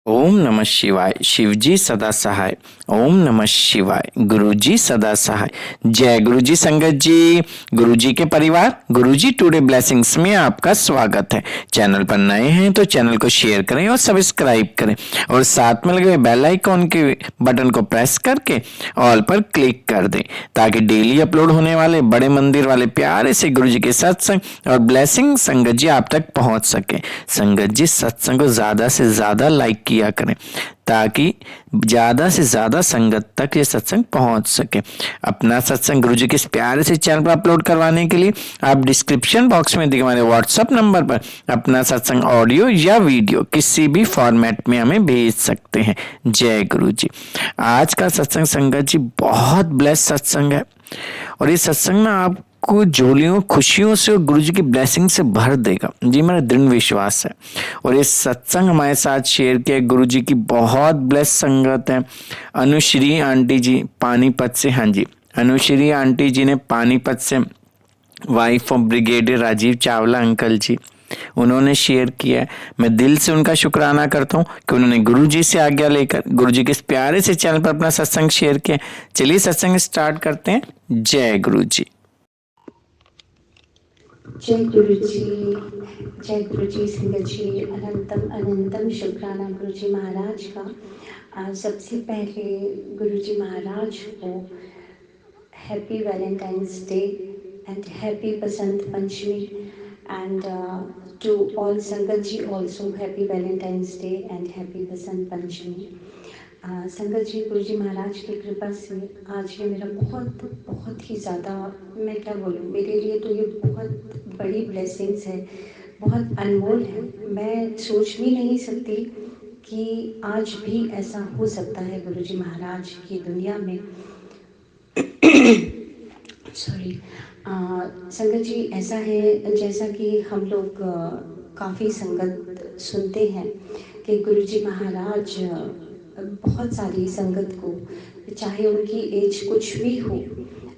ओम नमः शिवाय। शिवजी सदा सहाय। ओम नमः शिवाय। गुरुजी सदा सहाय। जय गुरुजी संगत जी। गुरुजी के परिवार, गुरुजी टुडे ब्लेसिंग्स में आपका स्वागत है। चैनल पर नए हैं तो चैनल को शेयर करें और सब्सक्राइब करें और साथ में लगे बेल आइकॉन के बटन को प्रेस करके ऑल पर क्लिक कर दें ताकि डेली अपलोड होने वाले बड़े मंदिर वाले प्यारे से गुरुजी के सत्संग और ब्लेसिंग संगत जी आप तक पहुंच सके। संगत जी सत्संग को ज्यादा से ज्यादा लाइक किया करें ताकि ज्यादा से ज्यादा संगत तक ये सत्संग पहुंच सके। अपना सत्संग गुरुजी के इस प्यारे से चैनल पर अपलोड करवाने के लिए आप डिस्क्रिप्शन बॉक्स में दिए हमारे व्हाट्सएप नंबर पर अपना सत्संग ऑडियो या वीडियो किसी भी फॉर्मेट में हमें भेज सकते हैं। जय गुरुजी। आज का सत्संग संगत जी बहुत ब्लेस सत्संग है और ये सत्संग ना आप को झोलियों खुशियों से और गुरु जी की ब्लेसिंग से भर देगा, जी मेरा दृढ़ विश्वास है। और ये सत्संग हमारे साथ शेयर किया गुरु जी की बहुत ब्लेस संगत है। अनुश्री आंटी जी पानीपत से, हाँ जी अनुश्री आंटी जी ने पानीपत से, wife of brigadier Rajiv Chawla uncle ji, उन्होंने शेयर किया है। मैं दिल से उनका शुक्राना करता हूँ कि उन्होंने गुरु जी से आज्ञा लेकर गुरु जी के इस प्यारे से चैनल पर अपना सत्संग शेयर किया। चलिए सत्संग स्टार्ट करते हैं। जय गुरु जी। जय गुरु जी। जय गुरु जी संगत जी। अनंतम अनंतम शुक्राना गुरु जी महाराज का। सबसे पहले गुरु जी महाराज को happy Valentine's Day and happy Basant Panchami and to all sangat ji also happy Valentine's Day and happy Basant Panchami. Sangat ji गुरु जी महाराज की कृपा से आज ये मेरा बहुत बहुत ही ज़्यादा, मैं क्या बोलूँ, मेरे लिए तो ये बहुत बड़ी ब्लेसिंग्स है, बहुत अनमोल है। मैं सोच भी नहीं सकती कि आज भी ऐसा हो सकता है गुरु जी महाराज की दुनिया में। सॉरी। संगत जी ऐसा है जैसा कि हम लोग काफ़ी संगत सुनते हैं कि गुरु जी महाराज बहुत सारी संगत को, चाहे उनकी एज कुछ भी हो,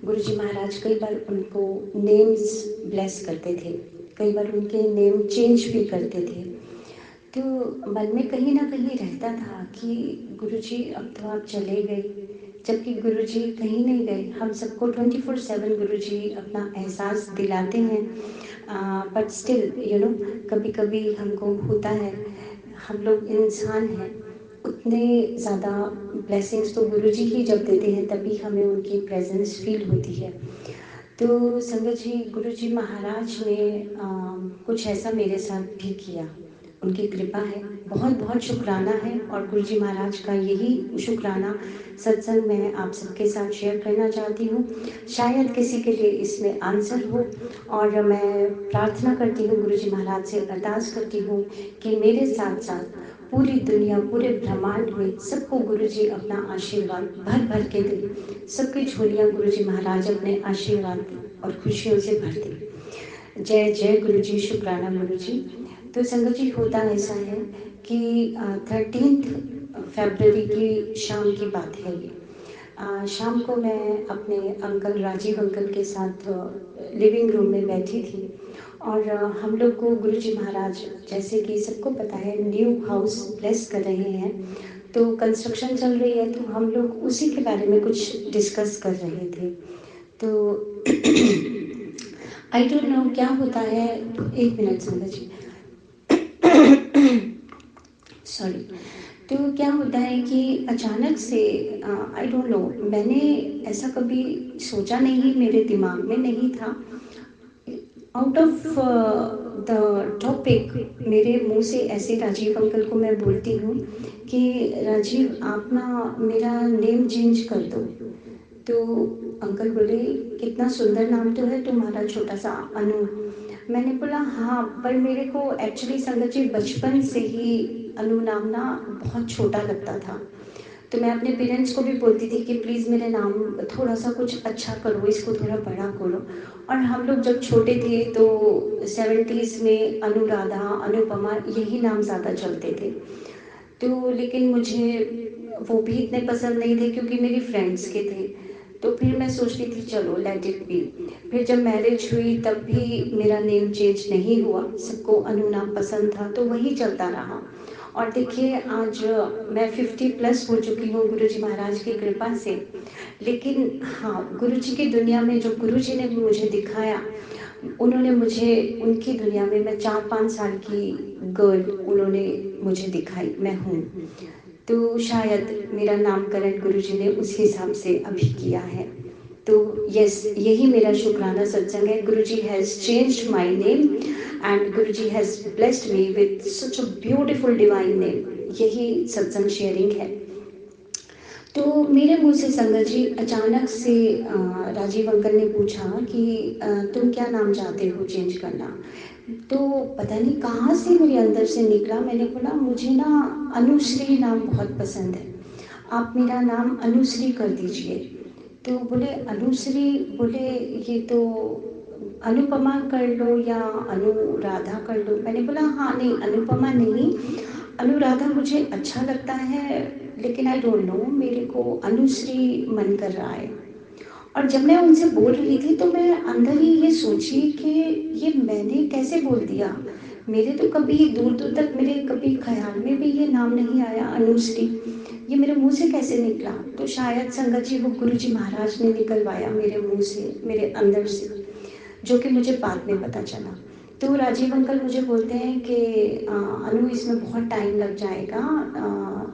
गुरु जी महाराज कई बार उनको नेम्स ब्लेस करते थे, कई बार उनके नेम चेंज भी करते थे। तो मन में कहीं ना कहीं रहता था कि गुरुजी अब तो आप चले गए, जबकि गुरुजी कहीं नहीं गए। हम सबको 24/7 गुरुजी अपना एहसास दिलाते हैं, बट स्टिल कभी कभी हमको होता है, हम लोग इंसान हैं, उतने ज़्यादा ब्लेसिंग्स तो गुरुजी ही जब देते हैं तभी हमें उनकी प्रेजेंस फील होती है। तो संगत जी गुरु जी महाराज ने कुछ ऐसा मेरे साथ भी किया, उनकी कृपा है, बहुत बहुत शुक्राना है। और गुरु जी महाराज का यही शुक्राना सत्संग में आप सबके साथ शेयर करना चाहती हूँ। शायद किसी के लिए इसमें आंसर हो, और मैं प्रार्थना करती हूँ, गुरु जी महाराज से अरदास करती हूँ कि मेरे साथ साथ पूरी दुनिया, पूरे ब्रह्मांड में सबको गुरु जी अपना आशीर्वाद भर भर के दे, सबकी झोलियाँ गुरु जी महाराज अपने आशीर्वाद और खुशियों से भर दे। जय जय गुरु जी, शुक्राना गुरु जी। तो संगत जी होता ऐसा है कि 13 फरवरी की शाम की बात है ये। शाम को मैं अपने अंकल राजीव अंकल के साथ लिविंग रूम में बैठी थी, और हम लोग को गुरु जी महाराज, जैसे कि सबको पता है, न्यू हाउस ब्लेस कर रहे हैं, तो कंस्ट्रक्शन चल रही है, तो हम लोग उसी के बारे में कुछ डिस्कस कर रहे थे। तो आई डोंट नो क्या होता है, एक मिनट संगत जी, सॉरी। तो क्या होता है कि अचानक से, आई डोंट नो, मैंने ऐसा कभी सोचा नहीं, मेरे दिमाग में नहीं था, आउट ऑफ द टॉपिक मेरे मुंह से ऐसे राजीव अंकल को मैं बोलती हूँ कि राजीव आप ना मेरा नेम चेंज कर दो। तो अंकल बोले कितना सुंदर नाम तो है तुम्हारा, छोटा सा अनु। मैंने बोला हाँ, पर मेरे को एक्चुअली संगत जी बचपन से ही अनु नाम ना बहुत छोटा लगता था, तो मैं अपने पेरेंट्स को भी बोलती थी कि प्लीज़ मेरे नाम थोड़ा सा कुछ अच्छा करो, इसको थोड़ा बड़ा करो। और हम लोग जब छोटे थे तो 70s में अनुराधा, अनुपमा, यही नाम ज़्यादा चलते थे। तो लेकिन मुझे वो भी इतने पसंद नहीं थे क्योंकि मेरी फ्रेंड्स के थे। तो फिर मैं सोचती थी चलो लेट इट बी। फिर जब मैरिज हुई तब भी मेरा नेम चेंज नहीं हुआ, सबको अनु नाम पसंद था तो वही चलता रहा। और देखिए आज मैं 50 प्लस हो चुकी हूँ गुरुजी महाराज की कृपा से। लेकिन हाँ, गुरुजी की दुनिया में जो गुरुजी ने मुझे दिखाया, उन्होंने मुझे उनकी दुनिया में मैं 4-5 साल की गर्ल उन्होंने मुझे दिखाई, मैं हूँ। तो शायद मेरा नामकरण गुरुजी ने उस हिसाब से अभी किया है। तो यस, यही मेरा शुक्राना सत्संग है। Guruji has changed my name and Guruji has blessed me with such a beautiful divine name. यही सत्संग शेयरिंग है। तो मेरे मुँह से संगत जी अचानक से राजीव अंकल ने पूछा कि तुम क्या नाम चाहते हो चेंज करना? तो पता नहीं कहाँ से मेरे अंदर से निकला, मैंने बोला मुझे ना अनुश्री नाम बहुत पसंद है, आप मेरा नाम अनुश्री कर दीजिए। तो बोले अनुश्री, बोले ये तो अनुपमा कर लो या अनुराधा कर लो। मैंने बोला हाँ नहीं, अनुपमा नहीं, अनुराधा मुझे अच्छा लगता है, लेकिन आई डोंट नो, मेरे को अनुश्री मन कर रहा है। और जब मैं उनसे बोल रही थी तो मैं अंदर ही ये सोची कि ये मैंने कैसे बोल दिया। मेरे तो कभी दूर दूर तक मेरे कभी ख्याल में भी ये नाम नहीं आया अनुश्री, ये मेरे मुंह से कैसे निकला। तो शायद संगत जी वो गुरुजी महाराज ने निकलवाया मेरे मुंह से, मेरे अंदर से, जो कि मुझे बाद में पता चला। तो राजीव अंकल मुझे बोलते हैं कि अनु इसमें बहुत टाइम लग जाएगा।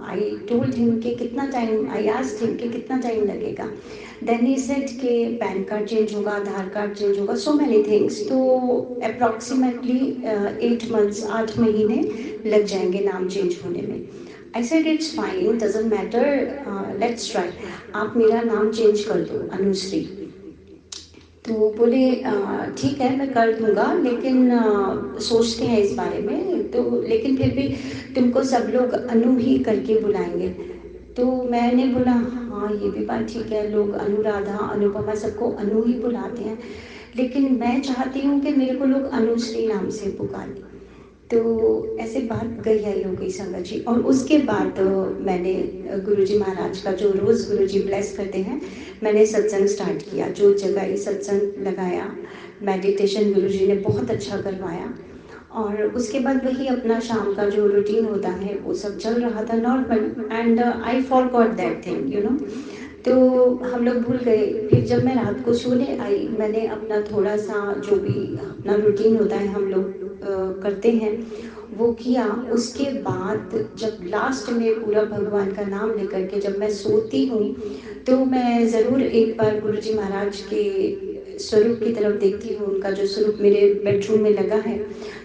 आई टोल्ड हिम कि कितना टाइम, आई आस्क्ड हिम कि कितना टाइम लगेगा। देन ही सेड कि पैन कार्ड चेंज होगा, आधार कार्ड चेंज होगा, सो मैनी थिंग्स। तो अप्रॉक्सीमेटली 8 मंथ्स, 8 महीने लग जाएंगे नाम चेंज होने में। I said it's fine, doesn't matter, let's try, आप मेरा नाम चेंज कर दो अनुश्री। तो बोले ठीक है मैं कर दूंगा, लेकिन सोचते हैं इस बारे में, तो लेकिन फिर भी तुमको सब लोग अनु ही करके बुलाएंगे। तो मैंने बोला हाँ ये भी बात ठीक है, लोग अनुराधा अनुपमा सबको अनु ही बुलाते हैं, लेकिन मैं चाहती हूँ कि मेरे को लोग अनुश्री नाम से पुकारें। तो ऐसे बात गई आई हो गई संगत जी। और उसके बाद मैंने गुरुजी महाराज का जो रोज़ गुरुजी ब्लेस करते हैं, मैंने सत्संग स्टार्ट किया, जो जगह ही सत्संग लगाया, मेडिटेशन गुरुजी ने बहुत अच्छा करवाया। और उसके बाद वही अपना शाम का जो रूटीन होता है वो सब चल रहा था normal, and I forgot that thing, you know. तो हम लोग भूल गए। फिर जब मैं रात को सोने आई, मैंने अपना थोड़ा सा जो भी अपना रूटीन होता है हम लोग करते हैं वो किया। उसके बाद जब लास्ट में पूरा भगवान का नाम लेकर के जब मैं सोती हूँ, तो मैं ज़रूर एक बार गुरुजी महाराज के स्वरूप की तरफ देखती हूँ, उनका जो स्वरूप मेरे बेडरूम में लगा है।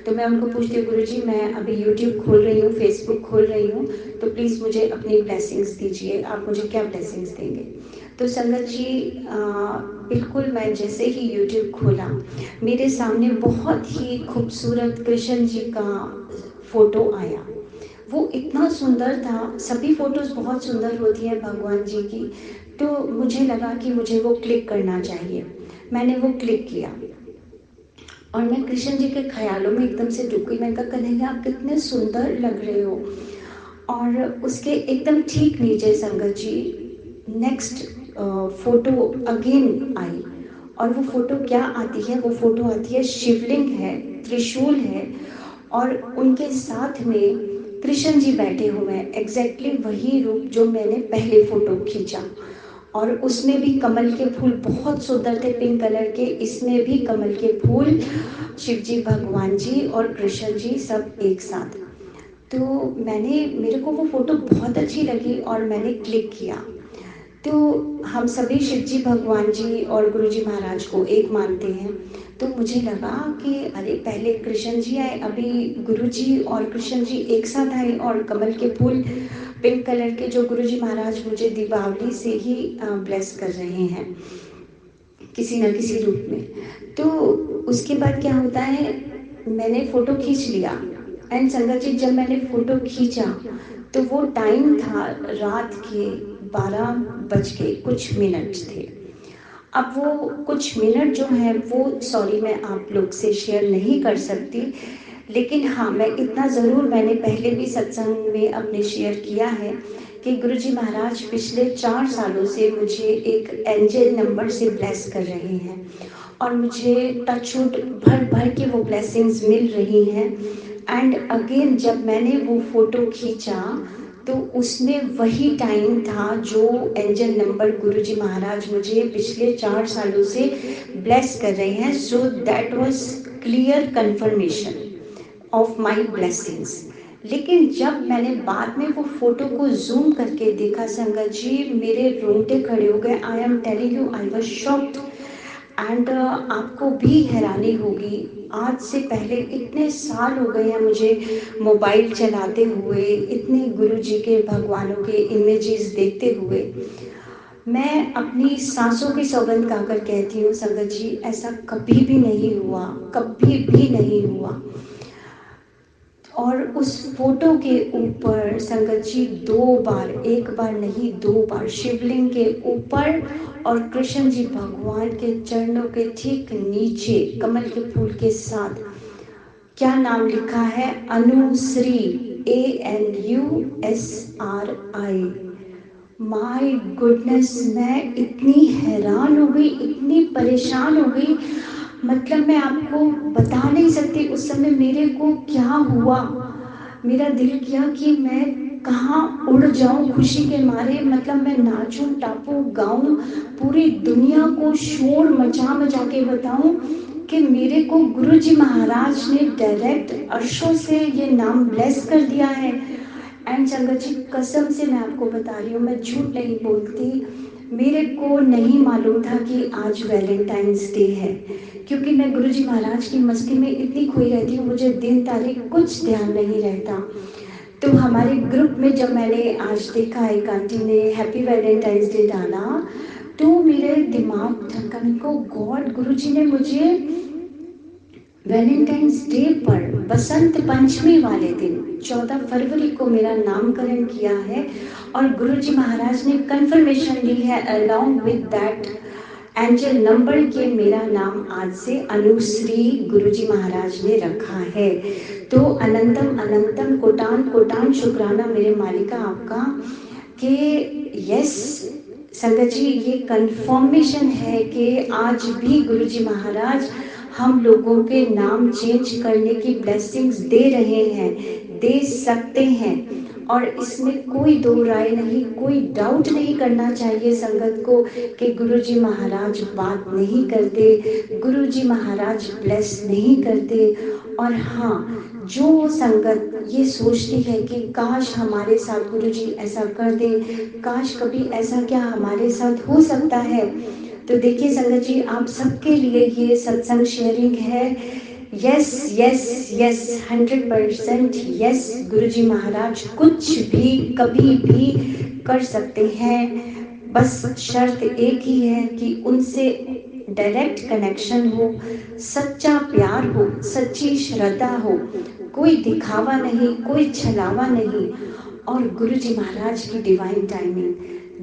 तो मैं उनको पूछती हूँ गुरुजी मैं अभी यूट्यूब खोल रही हूँ, फेसबुक खोल रही हूँ, तो प्लीज़ मुझे अपनी ब्लेसिंग्स दीजिए, आप मुझे क्या ब्लेसिंग्स देंगे। तो संगत जी बिल्कुल मैं जैसे ही यूट्यूब खोला, मेरे सामने बहुत ही खूबसूरत कृष्ण जी का फोटो आया। वो इतना सुंदर था, सभी फोटोज़ बहुत सुंदर होती हैं भगवान जी की, तो मुझे लगा कि मुझे वो क्लिक करना चाहिए। मैंने वो क्लिक किया और मैं कृष्ण जी के ख्यालों में एकदम से डूब गई। मैंने कहा कन्हैया आप कितने सुंदर लग रहे हो। और उसके एकदम ठीक नीचे संगत जी नेक्स्ट फोटो अगेन आई। और वो फोटो क्या आती है, वो फोटो आती है शिवलिंग है, त्रिशूल है, और उनके साथ में कृष्ण जी बैठे हुए हैं, एग्जैक्टली वही रूप जो मैंने पहले फोटो खींचा। और उसमें भी कमल के फूल बहुत सुंदर थे, पिंक कलर के, इसमें भी कमल के फूल, शिव जी भगवान जी और कृष्ण जी सब एक साथ। तो मेरे को वो फोटो बहुत अच्छी लगी और मैंने क्लिक किया। तो हम सभी शिव जी भगवान जी और गुरु जी महाराज को एक मानते हैं। तो मुझे लगा कि अरे पहले कृष्ण जी आए, अभी गुरु जी और कृष्ण जी एक साथ आए, और कमल के फूल पिंक कलर के जो गुरु जी महाराज मुझे दीपावली से ही ब्लेस कर रहे हैं किसी न किसी रूप में। तो उसके बाद क्या होता है, मैंने फ़ोटो खींच लिया। एंड संगत जी जब मैंने फ़ोटो खींचा तो वो टाइम था रात के 12 बज के कुछ मिनट थे। अब वो कुछ मिनट जो हैं वो सॉरी मैं आप लोग से शेयर नहीं कर सकती, लेकिन हाँ मैं इतना ज़रूर मैंने पहले भी सत्संग में अपने शेयर किया है कि गुरुजी महाराज पिछले 4 सालों से मुझे एक एंजल नंबर से ब्लेस कर रहे हैं। और मुझे टचवुड भर भर के वो ब्लेसिंग्स मिल रही हैं। एंड अगेन जब मैंने वो फ़ोटो खींचा तो उसमें वही टाइम था जो एंजल नंबर गुरुजी महाराज मुझे पिछले 4 सालों से ब्लेस कर रहे हैं। So that was clear confirmation of my blessings. लेकिन जब मैंने बाद में वो फोटो को जूम करके देखा संगत जी, मेरे रोंगटे खड़े हो गए। I am telling you, I was shocked. And आपको भी हैरानी होगी, आज से पहले इतने साल हो गए हैं मुझे मोबाइल चलाते हुए, इतने गुरु जी के भगवानों के इमेजेस देखते हुए, मैं अपनी सांसों की सौगंध खाकर कहती हूँ संगत जी, ऐसा कभी भी नहीं हुआ, कभी भी नहीं हुआ। और उस फोटो के ऊपर संगत जी 2 बार, 1 बार नहीं 2 बार शिवलिंग के ऊपर और कृष्ण जी भगवान के चरणों के ठीक नीचे कमल के फूल के साथ क्या नाम लिखा है? अनुश्री, ANUSRI। माय गुडनेस, मैं इतनी हैरान हो गई, इतनी परेशान हो गई, मतलब मैं आपको बता नहीं सकती उस समय मेरे को क्या हुआ। मेरा दिल किया कि मैं कहाँ उड़ जाऊं खुशी के मारे, मतलब मैं नाचूं, टापूं, गाऊं, पूरी दुनिया को शोर मचा मचा के बताऊं कि मेरे को गुरुजी महाराज ने डायरेक्ट अर्शों से ये नाम ब्लेस कर दिया है। एंड संगत जी कसम से मैं आपको बता रही हूँ, मैं झूठ नहीं बोलती, मेरे को नहीं मालूम था कि आज वैलेंटाइंस डे है, क्योंकि मैं गुरुजी महाराज की मस्ती में इतनी खोई रहती हूँ, मुझे दिन तारीख कुछ ध्यान नहीं रहता। तो हमारे ग्रुप में जब मैंने आज देखा एक आंटी ने हैप्पी वैलेंटाइंस डे डाला, तो मेरे दिमाग धड़कन को गॉड, गुरुजी ने मुझे वैलेंटाइंस डे पर बसंत पंचमी वाले दिन 14 फरवरी को मेरा नामकरण किया है और गुरुजी महाराज ने कंफर्मेशन दी है along with that angel number के मेरा नाम आज से अनुश्री गुरुजी महाराज ने रखा है। तो अनंतम अनंतम कोटान कोटान शुक्राना मेरे मालिका आपका कि यस संगत जी, ये कंफर्मेशन है कि आज भी गुरुजी महाराज हम लोगों के नाम चेंज करने की ब्लेसिंग्स दे रहे हैं, दे सकते हैं। और इसमें कोई दो राय नहीं, कोई डाउट नहीं करना चाहिए संगत को कि गुरुजी महाराज बात नहीं करते, गुरुजी महाराज ब्लेस नहीं करते। और हाँ, जो संगत ये सोचती है कि काश हमारे साथ गुरुजी ऐसा कर दे, काश कभी ऐसा क्या हमारे साथ हो सकता है, तो देखिए संगत जी, आप सबके लिए ये सत्संग शेयरिंग है। यस यस यस, 100% यस, गुरुजी महाराज कुछ भी कभी भी कर सकते हैं। बस शर्त एक ही है कि उनसे डायरेक्ट कनेक्शन हो, सच्चा प्यार हो, सच्ची श्रद्धा हो, कोई दिखावा नहीं, कोई छलावा नहीं। और गुरुजी महाराज की डिवाइन टाइमिंग,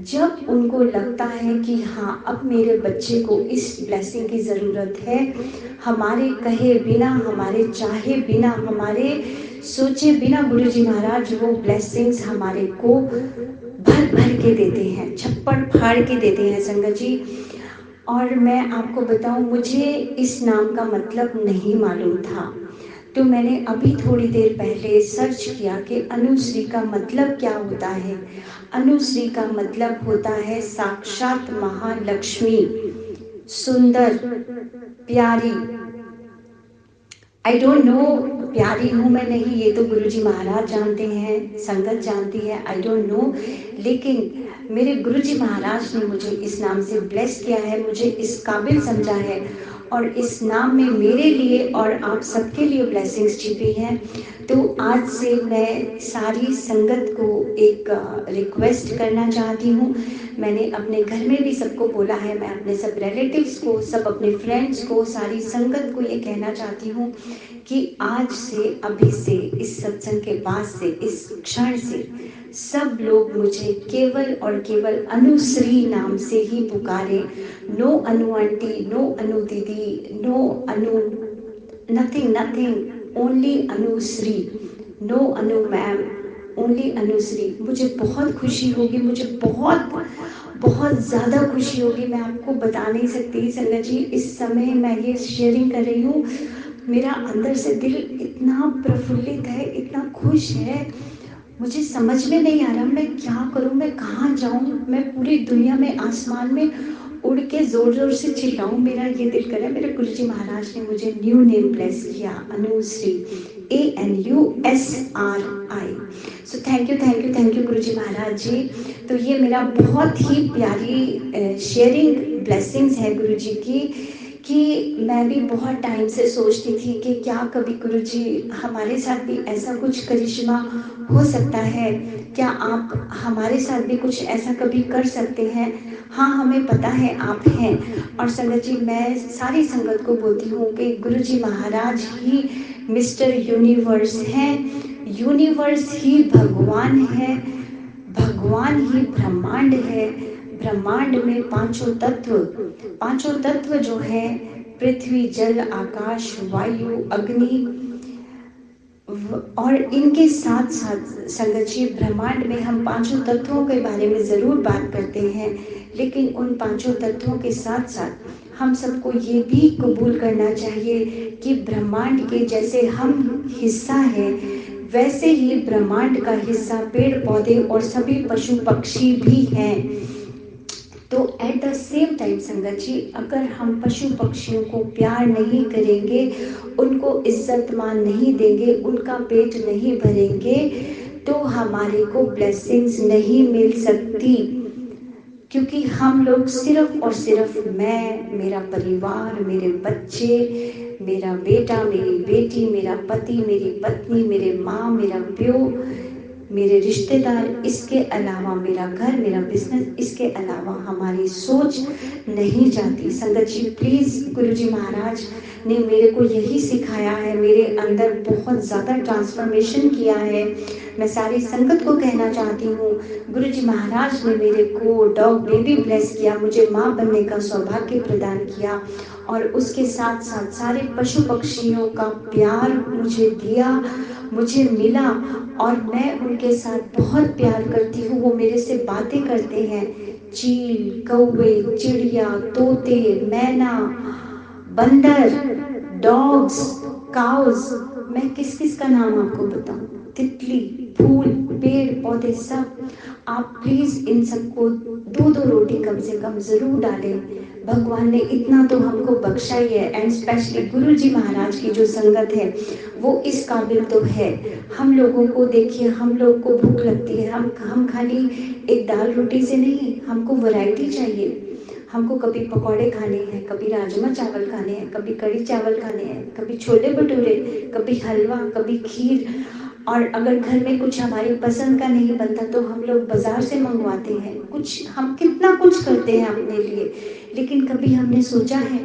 जब उनको लगता है कि हाँ अब मेरे बच्चे को इस ब्लेसिंग की ज़रूरत है, हमारे कहे बिना, हमारे चाहे बिना, हमारे सोचे बिना गुरुजी महाराज वो ब्लेसिंग्स हमारे को भर भर के देते हैं, छप्पड़ फाड़ के देते हैं संगत जी। और मैं आपको बताऊं, मुझे इस नाम का मतलब नहीं मालूम था, तो मैंने अभी थोड़ी देर पहले सर्च किया कि अनुश्री का मतलब क्या होता है। अनुश्री का मतलब होता है साक्षात महालक्ष्मी, सुंदर, प्यारी। आई डोंट नो प्यारी हूँ मैं नहीं, ये तो गुरुजी महाराज जानते हैं, संगत जानती है, आई डोंट नो। लेकिन मेरे गुरुजी महाराज ने मुझे इस नाम से ब्लेस किया है, मुझे इस काबिल समझा है, और इस नाम में मेरे लिए और आप सबके लिए ब्लेसिंग्स छिपी हैं। तो आज से मैं सारी संगत को एक रिक्वेस्ट करना चाहती हूँ। मैंने अपने घर में भी सबको बोला है, मैं अपने सब रिलेटिव्स को, सब अपने फ्रेंड्स को, सारी संगत को ये कहना चाहती हूँ कि आज से, अभी से, इस सत्संग के बाद से, इस क्षण से सब लोग मुझे केवल और केवल अनुश्री नाम से ही पुकारे। No Anu aunty, no Anu didi, no Anu nothing nothing, only Anushri. No Anu ma'am, only Anushri, मुझे बहुत खुशी होगी, मुझे बहुत बहुत ज़्यादा खुशी होगी, मैं आपको बता नहीं सकती संगत जी। इस समय मैं ये शेयरिंग कर रही हूँ, मेरा अंदर से दिल इतना प्रफुल्लित है, इतना खुश है, मुझे समझ में नहीं आ रहा मैं क्या करूं, मैं कहाँ जाऊं, मैं पूरी दुनिया में आसमान में उड़ के जोर जोर से चिल्लाऊं, मेरा ये दिल कर रहा है। मेरे गुरुजी महाराज ने मुझे न्यू नेम ब्लेस किया, Anushri, ANUSRI। So thank you Guruji Maharaj ji. तो ये मेरा बहुत ही प्यारी शेयरिंग ब्लेसिंग्स है गुरुजी की, कि मैं भी बहुत टाइम से सोचती थी कि क्या कभी गुरुजी हमारे साथ भी ऐसा कुछ करिश्मा हो सकता है, क्या आप हमारे साथ भी कुछ ऐसा कभी कर सकते हैं। हाँ, हमें पता है आप हैं। और संगत जी, मैं सारी संगत को बोलती हूँ कि गुरुजी महाराज ही मिस्टर यूनिवर्स हैं, यूनिवर्स ही भगवान है, भगवान ही ब्रह्मांड है। ब्रह्मांड में पांचों तत्व जो है, पृथ्वी, जल, आकाश, वायु, अग्नि, और इनके साथ साथ संगत जी ब्रह्मांड में हम पांचों तत्वों के बारे में ज़रूर बात करते हैं, लेकिन उन पांचों तत्वों के साथ साथ हम सबको ये भी कबूल करना चाहिए कि ब्रह्मांड के जैसे हम हिस्सा है, वैसे ही ब्रह्मांड का हिस्सा पेड़ पौधे और सभी पशु पक्षी भी हैं। तो एट द सेम टाइम संगत जी, अगर हम पशु पक्षियों को प्यार नहीं करेंगे, उनको इज्जत मान नहीं देंगे, उनका पेट नहीं भरेंगे, तो हमारे को ब्लेसिंग्स नहीं मिल सकती। क्योंकि हम लोग सिर्फ और सिर्फ मैं, मेरा परिवार, मेरे बच्चे, मेरा बेटा, मेरी बेटी, मेरा पति, मेरी पत्नी, मेरे माँ, मेरा प्यो, मेरे रिश्तेदार, इसके अलावा मेरा घर, मेरा बिजनेस, इसके अलावा हमारी सोच नहीं जाती। संगत जी प्लीज़, गुरुजी महाराज ने मेरे को यही सिखाया है, मेरे अंदर बहुत ज़्यादा ट्रांसफॉर्मेशन किया है। मैं सारी संगत को कहना चाहती हूँ, गुरुजी महाराज ने मेरे को डॉग बेबी ब्लेस किया, मुझे माँ बनने का सौभाग्य प्रदान किया, और उसके साथ साथ सारे पशु पक्षियों का प्यार मुझे दिया, मुझे मिला, और मैं उनके साथ बहुत प्यार करती हूँ। वो मेरे से बातें करते हैं, चील, कौवे, चिड़िया, तोते, मैना, बंदर, डॉग्स, काउज, मैं किस किस का नाम आपको बताऊं, तितली, फूल, पेड़ पौधे, सब। आप प्लीज इन सबको दो दो रोटी कम से कम जरूर डालें। भगवान ने इतना तो हमको बख्शा ही है, एंड स्पेशली गुरु जी महाराज की जो संगत है वो इस काबिल तो है। हम लोगों को देखिए, हम लोग को भूख लगती है, हम खाली एक दाल रोटी से नहीं, हमको वैरायटी चाहिए। हमको कभी पकौड़े खाने हैं, कभी राजमा चावल खाने हैं, कभी कड़ी चावल खाने हैं, कभी छोले भटूरे, कभी हलवा, कभी खीर। और अगर घर में कुछ हमारी पसंद का नहीं बनता तो हम लोग बाजार से मंगवाते हैं। कुछ हम कितना कुछ करते हैं अपने लिए, लेकिन कभी हमने सोचा है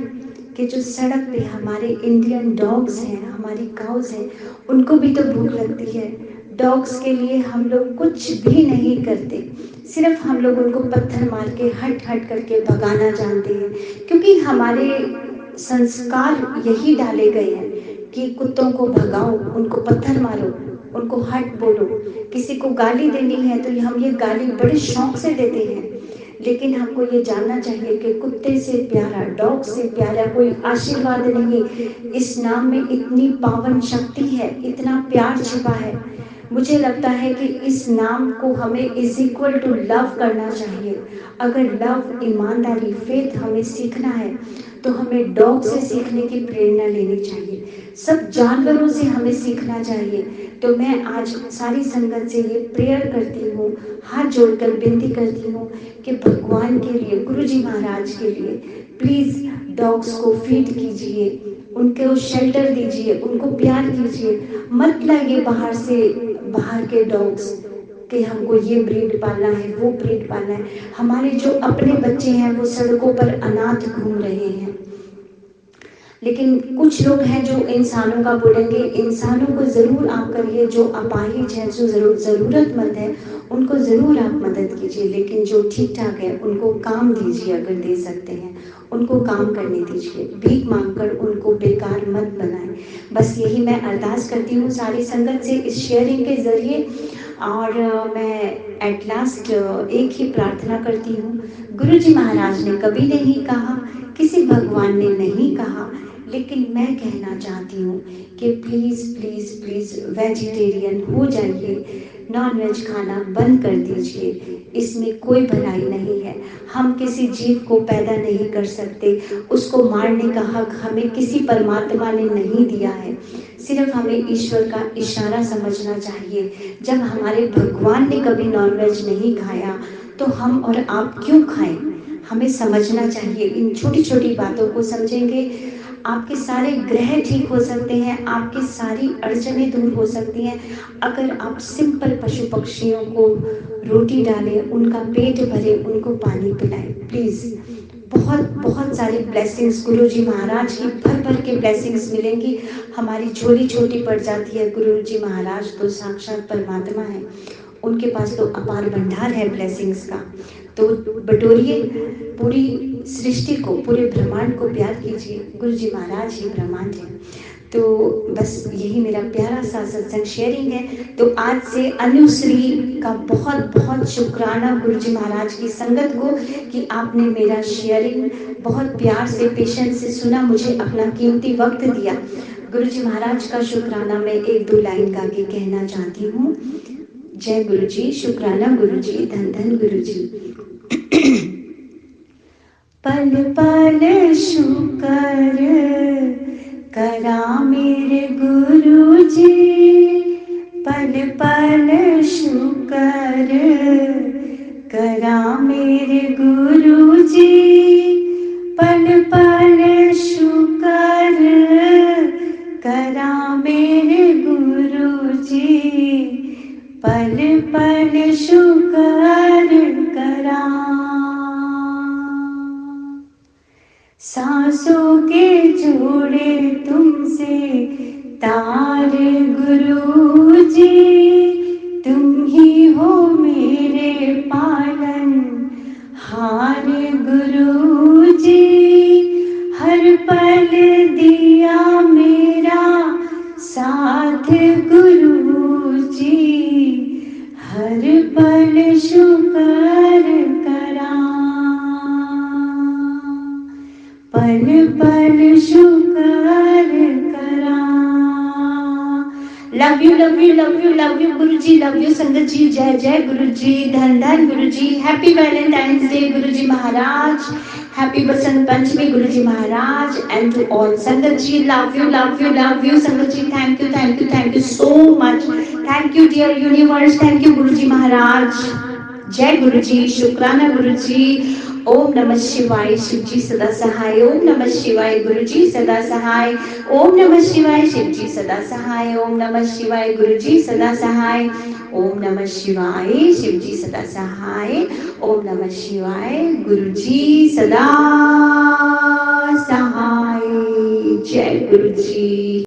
कि जो सड़क पे हमारे इंडियन डॉग्स हैं, हमारी काउज हैं, उनको भी तो भूख लगती है। डॉग्स के लिए हम लोग कुछ भी नहीं करते, सिर्फ हम लोग उनको पत्थर मार के हट हट करके भगाना जानते हैं, क्योंकि हमारे संस्कार यही डाले गए हैं कि कुत्तों को भगाओ, उनको पत्थर मारो, उनको हट बोलो। किसी को गाली देनी है तो हम ये गाली बड़े शौक से देते हैं, लेकिन हमको ये जानना चाहिए कि कुत्ते से प्यारा, डॉग से प्यारा कोई आशीर्वाद नहीं। इस नाम में इतनी पावन शक्ति है, इतना प्यार छिपा है। मुझे लगता है कि इस नाम को हमें इज इक्वल टू लव करना चाहिए। अगर लव, ईमानदारी, फेथ हमें सीखना है तो हमें डॉग से सीखने की प्रेरणा लेनी चाहिए, सब जानवरों से हमें सीखना चाहिए। तो मैं आज सारी संगत से ये प्रेयर करती हूँ, हाथ जोड़कर विनती करती हूँ कि भगवान के लिए, गुरुजी महाराज के लिए प्लीज डॉग्स को फीड कीजिए, उनको शेल्टर दीजिए, उनको प्यार कीजिए। मत लाइए बाहर के डॉग्स कि हमको ये ब्रीड पालना है, वो ब्रीड पालना है। हमारे जो अपने बच्चे हैं वो सड़कों पर अनाथ घूम रहे हैं, लेकिन कुछ लोग हैं जो इंसानों का बोलेंगे। इंसानों को जरूर आप करिए, जो अपाहिज है, जो जरूरतमंद है, उनको जरूर आप मदद कीजिए, लेकिन जो ठीक ठाक है उनको काम दीजिए, अगर दे सकते हैं उनको काम करने दीजिए। भीख मांगकर उनको बेकार मत बनाएं। बस यही मैं अरदास करती हूँ सारी संगत से इस शेयरिंग के जरिए। और मैं एट लास्ट एक ही प्रार्थना करती हूँ, गुरु जी महाराज ने कभी नहीं कहा, किसी भगवान ने नहीं कहा, लेकिन मैं कहना चाहती हूँ कि प्लीज़ प्लीज़ प्लीज़ वेजिटेरियन हो जाइए, नॉन वेज खाना बंद कर दीजिए। इसमें कोई भलाई नहीं है। हम किसी जीव को पैदा नहीं कर सकते, उसको मारने का हक हमें किसी परमात्मा ने नहीं दिया है। सिर्फ हमें ईश्वर का इशारा समझना चाहिए। जब हमारे भगवान ने कभी नॉनवेज नहीं खाया तो हम और आप क्यों खाएं? हमें समझना चाहिए। इन छोटी छोटी बातों को समझेंगे, आपके सारे ग्रह ठीक हो सकते हैं, आपकी सारी अड़चनें दूर हो सकती हैं अगर आप सिंपल पशु पक्षियों को रोटी डालें, उनका पेट भरे, उनको पानी पिलाएं। प्लीज़, बहुत बहुत सारी ब्लेसिंग्स गुरु जी महाराज की भर भर के ब्लेसिंग्स मिलेंगी। हमारी झोली छोटी पड़ जाती है, गुरु जी महाराज तो साक्षात परमात्मा है, उनके पास तो अपार भंडार है ब्लेसिंग्स का। तो बटोरिए, पूरी सृष्टि को, पूरे ब्रह्मांड को प्यार कीजिए। गुरु जी महाराज ही ब्रह्मांड है। तो बस यही मेरा प्यारा सा सत्संग शेयरिंग है। तो आज से अनुश्री का बहुत बहुत शुक्राना गुरु जी महाराज की संगत को कि आपने मेरा शेयरिंग बहुत प्यार से, पेशेंस से सुना, मुझे अपना कीमती वक्त दिया। गुरु जी महाराज का शुक्राना मैं एक दो लाइन गा के कहना चाहती हूँ। जय गुरु जी, शुक्राना गुरु जी, धन धन गुरु जी। पल पल शुक्र करा मेरे गुरु जी, पल पल शुक्र करा मेरे गुरु जी, पल पल शुक्र करा मेरे गुरु जी, पल पल शुक्र करा। सांसों के जोड़े तुमसे तार गुरु जी, तुम ही हो मेरे पालन हार गुरु जी, हर पल दिया मेरा साथ गुरु जी, हर पल शुक्र करा, पल पल शुक्र करा। Love you love you love you love you Guru ji, love you sangat जी। जय जय गुरु जी, धन धन गुरु जी। Happy Valentine's day Guru ji Maharaj, happy Basant Panchami Guru ji Maharaj, and to all sangat ji, love you love you love you sangat ji. Thank you thank you thank you so much, thank you dear universe, thank you Guru ji महाराज। जय गुरु जी, शुक्राना गुरु जी। ओम नमः शिवाय, शिव जी सदा सहाय। ओम नमः शिवाय, गुरु जी सदा सहाय। ओम नमः शिवाय, शिव जी सदा सहाय। ओम नमः शिवाय, गुरु जी सदा सहाय। ओम नमः शिवाय, शिव जी सदा सहाय। ओम नमः शिवाय, गुरु जी सदा सहाय। जय गुरु जी।